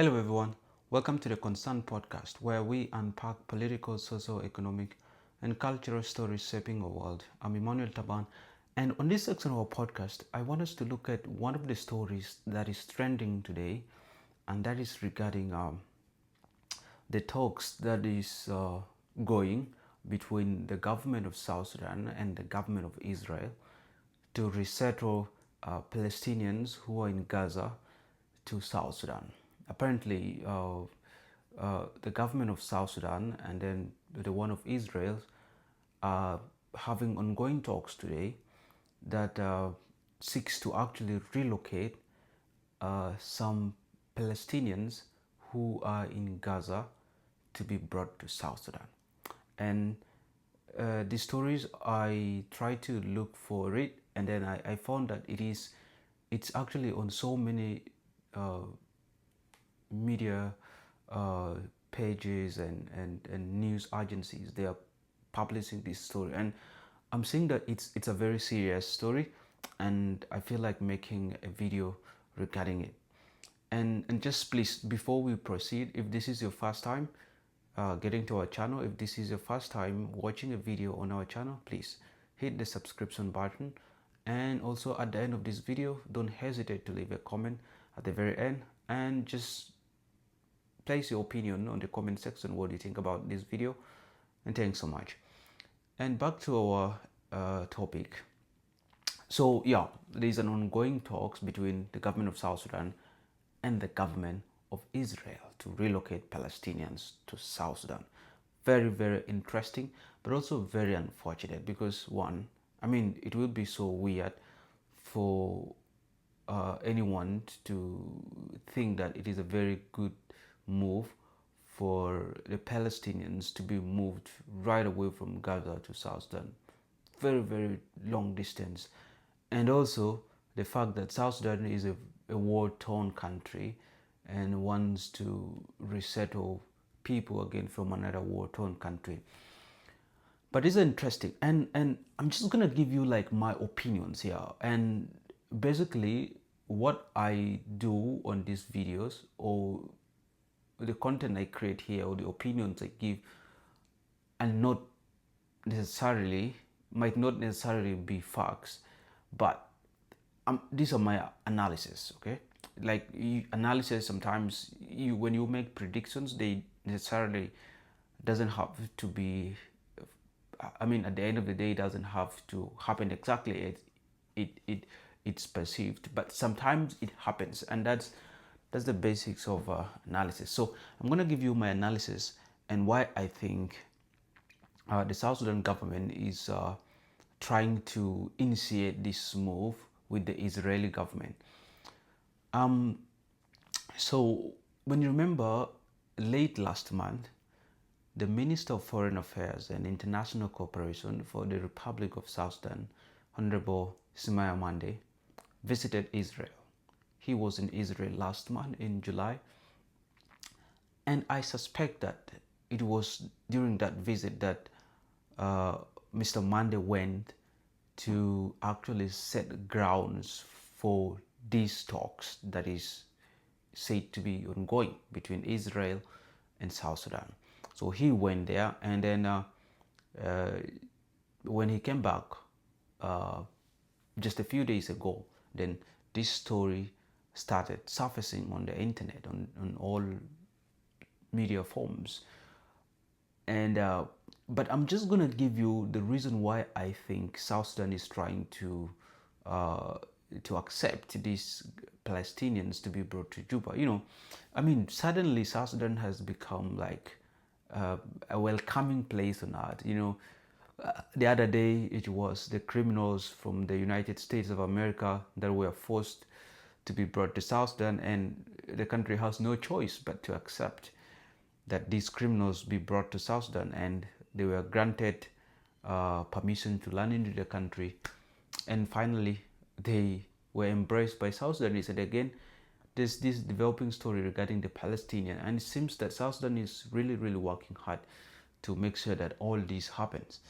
Hello, everyone. Welcome to the Concern Podcast, where we unpack political, socio-economic, and cultural stories shaping our world. I'm Emmanuel Taban, and on this section of our podcast, I want us to look at one of the stories that is trending today, and that is regarding the talks that is going between the government of South Sudan and the government of Israel to resettle Palestinians who are in Gaza to South Sudan. Apparently, the government of South Sudan and then the one of Israel are having ongoing talks today that seeks to actually relocate some Palestinians who are in Gaza to be brought to South Sudan. And the stories, I tried to look for it, and then I found that it's actually on so many media pages and news agencies. They are publishing this story, and I'm seeing that it's a very serious story, and I feel like making a video regarding it. And just please, before we proceed, if this is your first time getting to our channel, if this is your first time watching a video on our channel, please hit the subscription button. And also at the end of this video, don't hesitate to leave a comment at the very end, and just place your opinion on the comment section. What do you think about this video? And thanks so much. And back to our topic. So yeah, there is an ongoing talks between the government of South Sudan and the government of Israel to relocate Palestinians to South Sudan. Very, very interesting, but also very unfortunate, because one, I mean, it will be so weird for anyone to think that it is a very good move for the Palestinians to be moved right away from Gaza to South Sudan. Very, very long distance. And also the fact that South Sudan is a war-torn country and wants to resettle people again from another war-torn country. But it's interesting, and I'm just gonna give you like my opinions here. And basically what I do on these videos, or the content I create here, or the opinions I give, and not necessarily might not necessarily be facts, but these are my analysis. Okay, like analysis, sometimes when you make predictions, they necessarily doesn't have to be, I mean, at the end of the day, it doesn't have to happen exactly as it's perceived, but sometimes it happens, and that's the basics of analysis. So I'm going to give you my analysis and why I think the South Sudan government is trying to initiate this move with the Israeli government. So when you remember, late last month, the Minister of Foreign Affairs and International Cooperation for the Republic of South Sudan, Honorable Ismail Mande, visited Israel. He was in Israel last month in July, and I suspect that it was during that visit that Mr. Mande went to actually set grounds for these talks that is said to be ongoing between Israel and South Sudan. So he went there, and then when he came back just a few days ago, then this story started surfacing on the internet, on all media forms. And but I'm just gonna give you the reason why I think South Sudan is trying to accept these Palestinians to be brought to Juba. You know, I mean, suddenly South Sudan has become like a welcoming place on earth. You know, the other day it was the criminals from the United States of America that were forced to be brought to South Sudan, and the country has no choice but to accept that these criminals be brought to South Sudan, and they were granted permission to land into the country, and finally they were embraced by South Sudanese. And again, there's this developing story regarding the Palestinian, and it seems that South Sudan is really, really working hard to make sure that all this happens.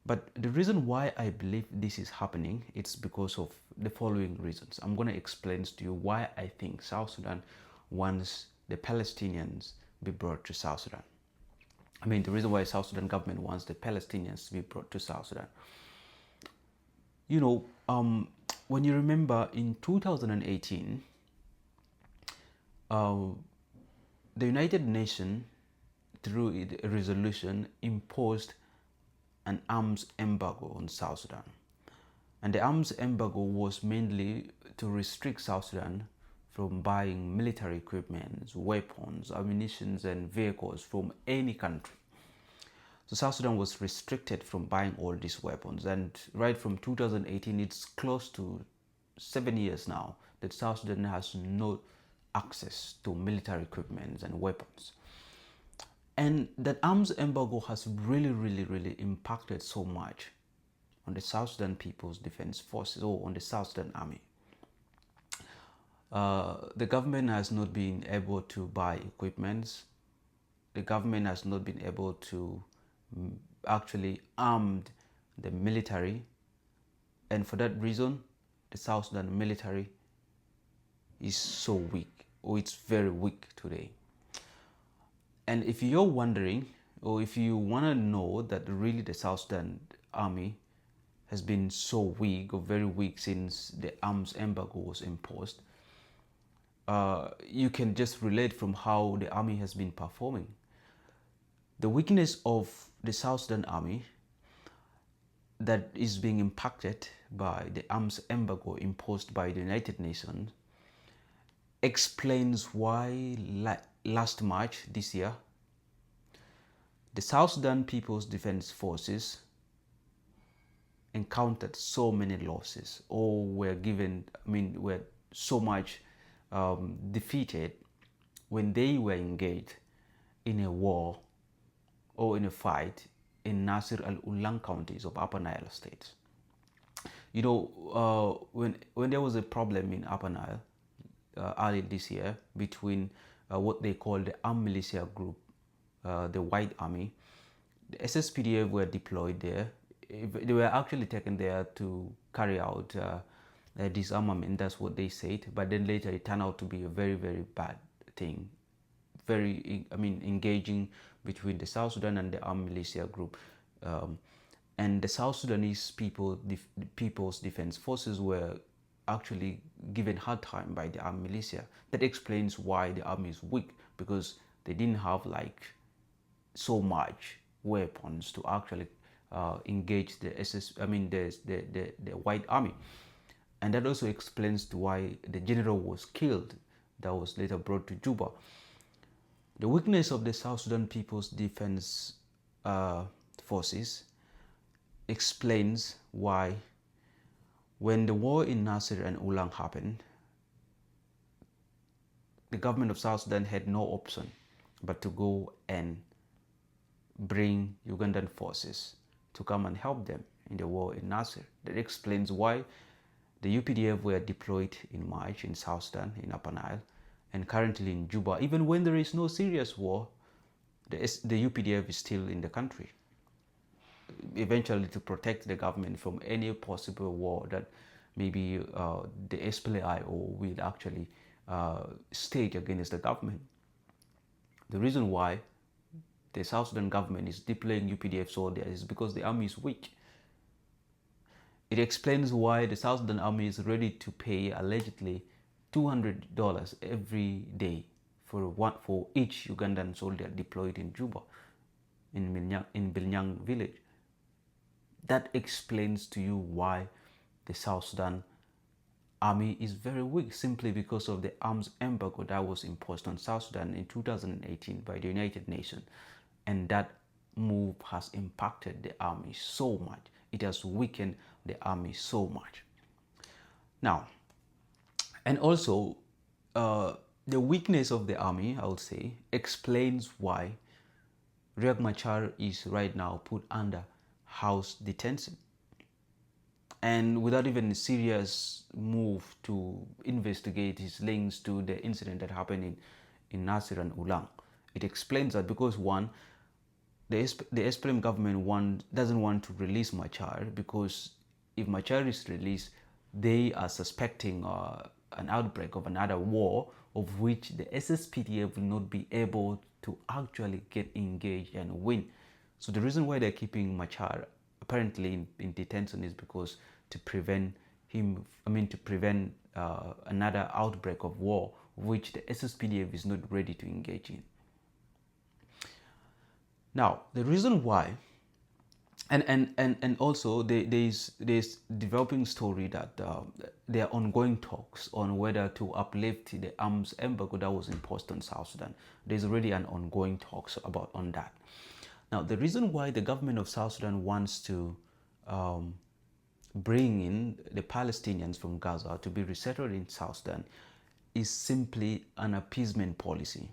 But the reason why I believe this is happening, it's because of the following reasons. I'm going to explain to you why I think South Sudan wants the Palestinians be brought to South Sudan. I mean, the reason why South Sudan government wants the Palestinians to be brought to South Sudan. You know, when you remember in 2018, the United Nations, through a resolution, imposed an arms embargo on South Sudan. And the arms embargo was mainly to restrict South Sudan from buying military equipment, weapons, ammunition, and vehicles from any country. So South Sudan was restricted from buying all these weapons. And right from 2018, it's close to 7 years now that South Sudan has no access to military equipment and weapons. And that arms embargo has really impacted so much on the South Sudan People's Defense Forces, or on the South Sudan Army. The government has not been able to buy equipment. The government has not been able to actually arm the military. And for that reason, the South Sudan military is so weak, or it's very weak today. And if you're wondering, or if you want to know that really the South Sudan Army has been so weak, or very weak, since the arms embargo was imposed, you can just relate from how the army has been performing. The weakness of the South Sudan Army that is being impacted by the arms embargo imposed by the United Nations explains why last March this year, the South Sudan People's Defense Forces encountered so many losses, or were so much defeated when they were engaged in a war or in a fight in Nasir al-Ulang counties of Upper Nile states. You know, when there was a problem in Upper Nile early this year between what they call the armed militia group, the White Army, the SSPDF were deployed there. They were actually taken there to carry out disarmament, that's what they said, but then later it turned out to be a very bad thing, engaging between the South Sudan and the armed militia group, and the South Sudanese People's Defense Forces were actually given hard time by the armed militia. That explains why the army is weak, because they didn't have like so much weapons to actually engage the the White Army. And that also explains to why the general was killed, that was later brought to Juba. The weakness of the South Sudan People's Defense Forces explains why, when the war in Nasir and Ulang happened, the government of South Sudan had no option but to go and bring Ugandan forces to come and help them in the war in Nasir. That explains why the UPDF were deployed in March in South Sudan, in Upper Nile, and currently in Juba. Even when there is no serious war, the UPDF is still in the country, eventually to protect the government from any possible war that maybe the SPLA-IO will actually stage against the government. The reason why the South Sudan government is deploying UPDF soldiers is because the army is weak. It explains why the South Sudan army is ready to pay allegedly $200 every day for each Ugandan soldier deployed in Juba, in Binyang village. That explains to you why the South Sudan army is very weak, simply because of the arms embargo that was imposed on South Sudan in 2018 by the United Nations. And that move has impacted the army so much. It has weakened the army so much. Now, and also, the weakness of the army, I would say, explains why Riek Machar is right now put under house detention, and without even a serious move to investigate his links to the incident that happened in Nasir and Ulang. It explains that because, one, the SPLM government doesn't want to release Machar, because if Machar is released, they are suspecting an outbreak of another war of which the SSPDF will not be able to actually get engaged and win. So the reason why they're keeping Machar apparently in detention is because to prevent another outbreak of war, which the SSPDF is not ready to engage in. Now, the reason why, and also there's developing story that there are ongoing talks on whether to uplift the arms embargo that was imposed on South Sudan. There's already an ongoing talks about on that. Now, the reason why the government of South Sudan wants to bring in the Palestinians from Gaza to be resettled in South Sudan is simply an appeasement policy.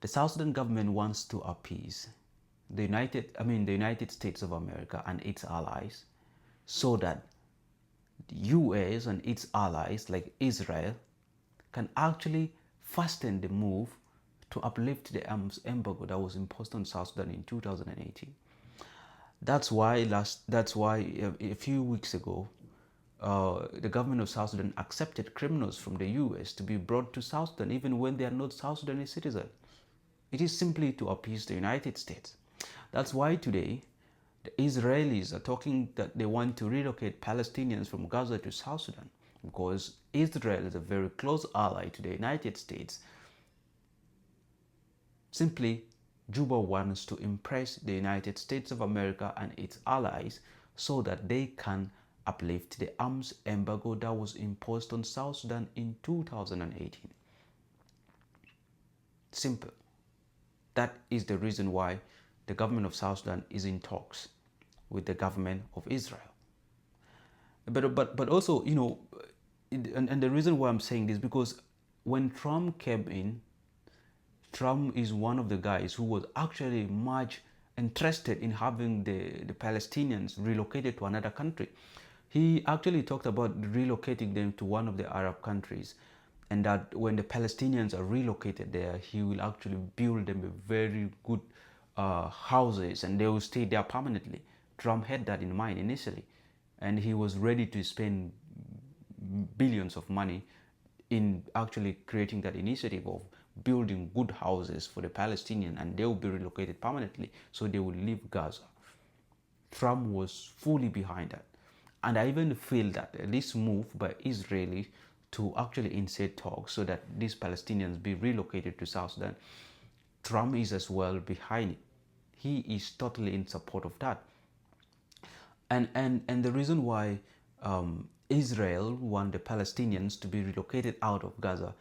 The South Sudan government wants to appease the United States of America and its allies, so that the US and its allies like Israel can actually fasten the move to uplift the arms embargo that was imposed on South Sudan in 2018. That's why a few weeks ago, the government of South Sudan accepted criminals from the US to be brought to South Sudan even when they are not South Sudanese citizens. It is simply to appease the United States. That's why today the Israelis are talking that they want to relocate Palestinians from Gaza to South Sudan, because Israel is a very close ally to the United States. Simply, Juba wants to impress the United States of America and its allies so that they can uplift the arms embargo that was imposed on South Sudan in 2018. Simple. That is the reason why the government of South Sudan is in talks with the government of Israel. But also, and the reason why I'm saying this, because when Trump came in, Trump is one of the guys who was actually much interested in having the Palestinians relocated to another country. He actually talked about relocating them to one of the Arab countries, and that when the Palestinians are relocated there, he will actually build them a very good houses and they will stay there permanently. Trump had that in mind initially, and he was ready to spend billions of money in actually creating that initiative of building good houses for the Palestinians, and they will be relocated permanently, so they will leave Gaza. Trump was fully behind that. And I even feel that this move by Israelis to actually initiate talks so that these Palestinians be relocated to South Sudan, Trump is as well behind it. He is totally in support of that. And the reason why Israel want the Palestinians to be relocated out of Gaza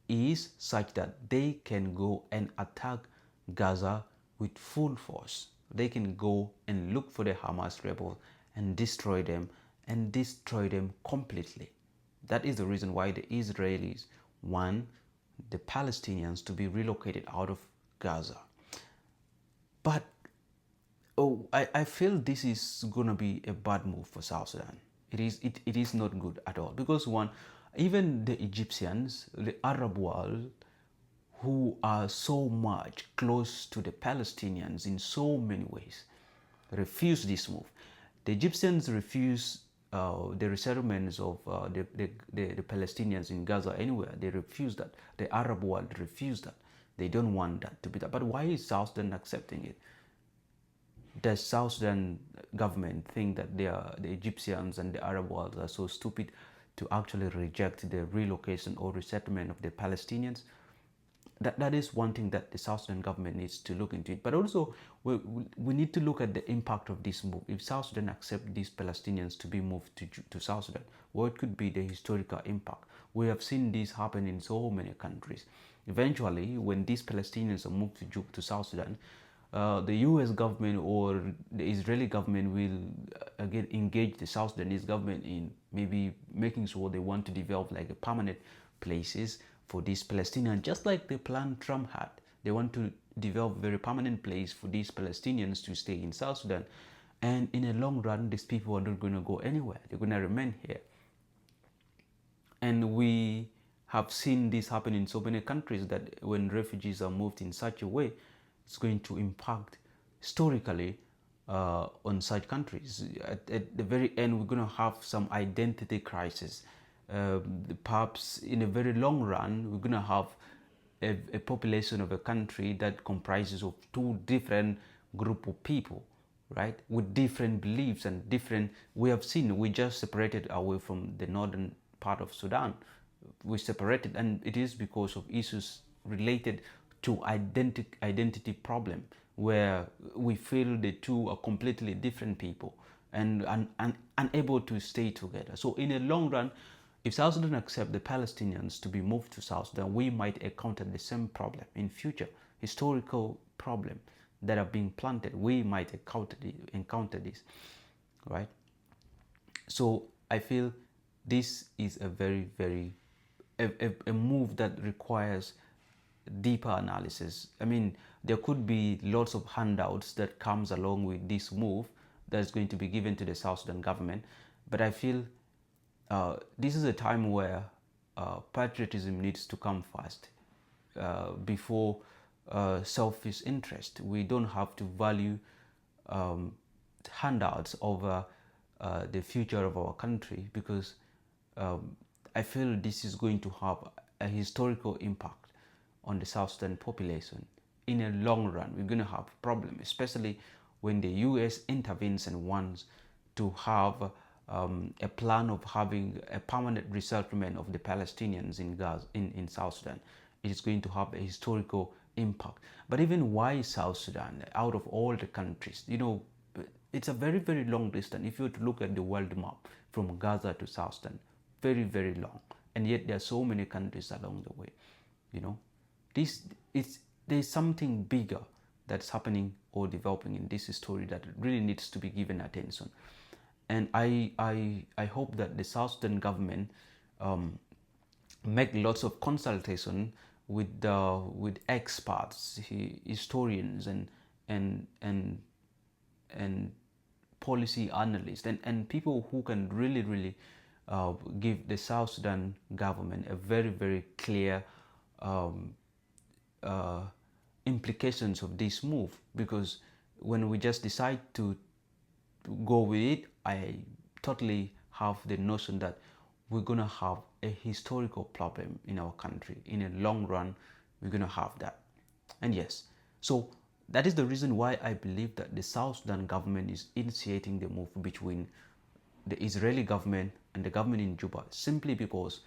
is such that they can go and attack Gaza with full force. They can go and look for the Hamas rebels and destroy them completely. That is the reason why the Israelis want the Palestinians to be relocated out of Gaza. But I feel this is gonna be a bad move for South Sudan. It is not good at all, because one, even the Egyptians, the Arab world, who are so much close to the Palestinians in so many ways, refuse this move. The Egyptians refuse the resettlements of the Palestinians in Gaza anywhere. They refuse that. The Arab world refuse that. They don't want that to be that. But why is South Sudan accepting it? Does South Sudan government think that the Egyptians and the Arab world are so stupid to actually reject the relocation or resettlement of the Palestinians? That is one thing that the South Sudan government needs to look into it. But also, we need to look at the impact of this move. If South Sudan accept these Palestinians to be moved to South Sudan, what could be the historical impact? We have seen this happen in so many countries. Eventually, when these Palestinians are moved to South Sudan, the US government or the Israeli government will again engage the South Sudanese government in maybe making sure they want to develop like a permanent places for these Palestinians, just like the plan Trump had. They want to develop a very permanent place for these Palestinians to stay in South Sudan. And in a long run, these people are not going to go anywhere. They're going to remain here. And we have seen this happen in so many countries, that when refugees are moved in such a way, it's going to impact historically on such countries. At the very end, we're going to have some identity crisis. perhaps in a very long run, we're going to have a population of a country that comprises of two different group of people, right, with different beliefs and different. We have seen, we just separated away from the northern part of Sudan. We separated, and it is because of issues related to identity problem, where we feel the two are completely different people and unable to stay together. So in a long run, if South Sudan accept the Palestinians to be moved to South Sudan, we might encounter the same problem in future, historical problem that are being planted. We might encounter this, right? So I feel this is a very, very a move that requires deeper analysis. I mean, there could be lots of handouts that comes along with this move that's going to be given to the South Sudan government, but I feel this is a time where patriotism needs to come first before selfish interest. We don't have to value handouts over the future of our country, because I feel this is going to have a historical impact on the South Sudan population. In a long run, we're going to have a problem, especially when the US intervenes and wants to have a plan of having a permanent resettlement of the Palestinians in Gaza, in South Sudan. It is going to have a historical impact. But even why South Sudan, out of all the countries, you know, it's a very, very long distance. If you were to look at the world map from Gaza to South Sudan, very, very long. And yet there are so many countries along the way, you know. There's something bigger that's happening or developing in this story that really needs to be given attention. And I hope that the South Sudan government make lots of consultation with experts, historians, and policy analysts, and people who can really give the South Sudan government a very, very clear implications of this move. Because when we just decide to go with it, I totally have the notion that we're going to have a historical problem in our country. In a long run, we're going to have that. And yes, so that is the reason why I believe that the South Sudan government is initiating the move between the Israeli government and the government in Juba, simply because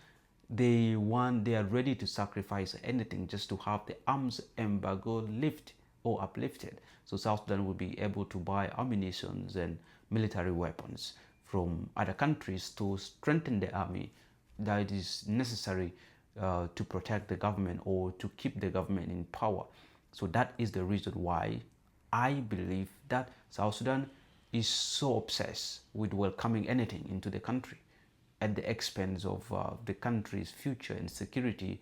they are ready to sacrifice anything just to have the arms embargo lifted or uplifted. So South Sudan will be able to buy ammunition and military weapons from other countries to strengthen the army that is necessary to protect the government or to keep the government in power. So that is the reason why I believe that South Sudan is so obsessed with welcoming anything into the country at the expense of the country's future and security.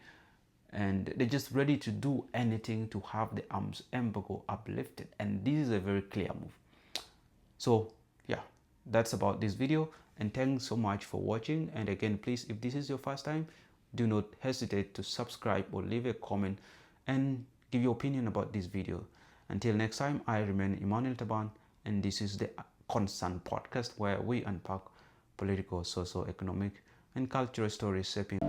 And they're just ready to do anything to have the arms embargo uplifted. And this is a very clear move. So yeah, that's about this video. And thanks so much for watching. And again, please, if this is your first time, do not hesitate to subscribe or leave a comment and give your opinion about this video. Until next time, I remain Emmanuel Taban, and this is the Concern Podcast, where we unpack political, socio-economic, and cultural stories shaping